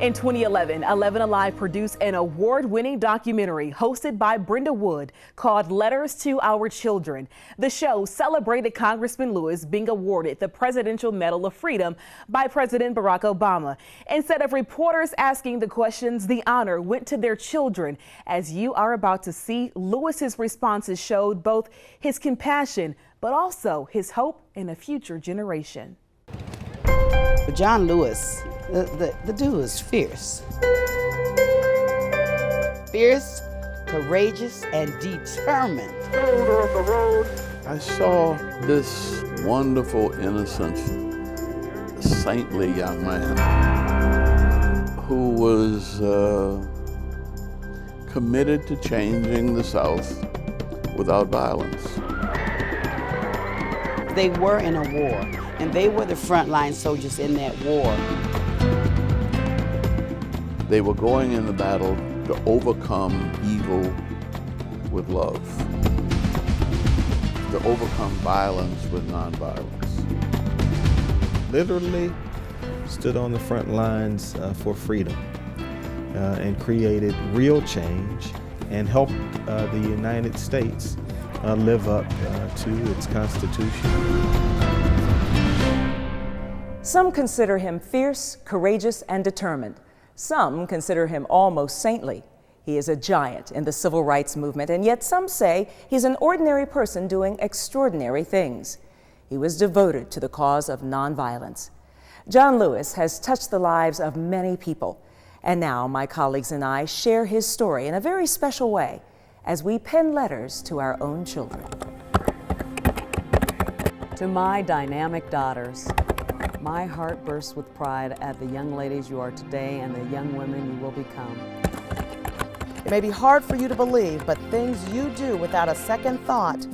In 2011, 11 Alive produced an award-winning documentary hosted by Brenda Wood called Letters to Our Children. The show celebrated Congressman Lewis being awarded the Presidential Medal of Freedom by President Barack Obama. Instead of reporters asking the questions, the honor went to their children. As you are about to see, Lewis's responses showed both his compassion, but also his hope in a future generation. John Lewis, the dude is fierce. Fierce, courageous, and determined. I saw this wonderful, innocent, saintly young man who was committed to changing the South without violence. They were in a war, and they were the frontline soldiers in that war. They were going in the battle to overcome evil with love, to overcome violence with nonviolence. Literally stood on the front lines for freedom and created real change and helped the United States live up to its Constitution. Some consider him fierce, courageous, and determined. Some consider him almost saintly. He is a giant in the civil rights movement, and yet some say he's an ordinary person doing extraordinary things. He was devoted to the cause of nonviolence. John Lewis has touched the lives of many people, and now my colleagues and I share his story in a very special way as we pen letters to our own children. To my dynamic daughters, my heart bursts with pride at the young ladies you are today and the young women you will become. It may be hard for you to believe, but things you do without a second thought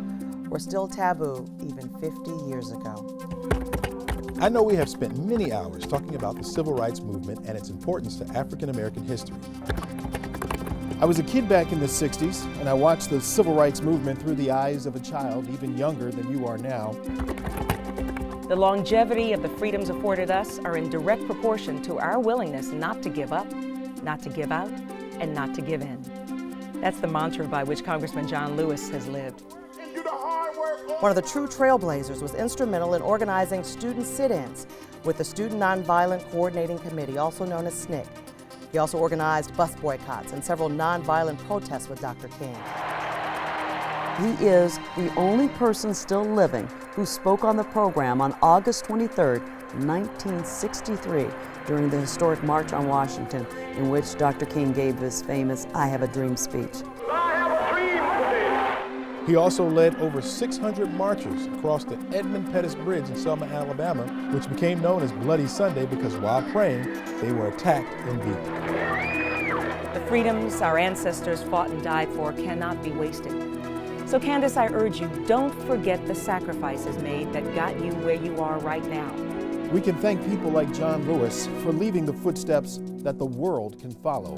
were still taboo even 50 years ago. I know we have spent many hours talking about the civil rights movement and its importance to African American history. I was a kid back in the 60s, and I watched the civil rights movement through the eyes of a child even younger than you are now. The longevity of the freedoms afforded us are in direct proportion to our willingness not to give up, not to give out, and not to give in. That's the mantra by which Congressman John Lewis has lived. One of the true trailblazers was instrumental in organizing student sit-ins with the Student Nonviolent Coordinating Committee, also known as SNCC. He also organized bus boycotts and several nonviolent protests with Dr. King. He is the only person still living who spoke on the program on August 23, 1963, during the historic March on Washington, in which Dr. King gave his famous "I Have a Dream" speech. He also led over 600 marchers across the Edmund Pettus Bridge in Selma, Alabama, which became known as Bloody Sunday because while praying, they were attacked and beaten. The freedoms our ancestors fought and died for cannot be wasted. So Candace, I urge you, don't forget the sacrifices made that got you where you are right now. We can thank people like John Lewis for leaving the footsteps that the world can follow.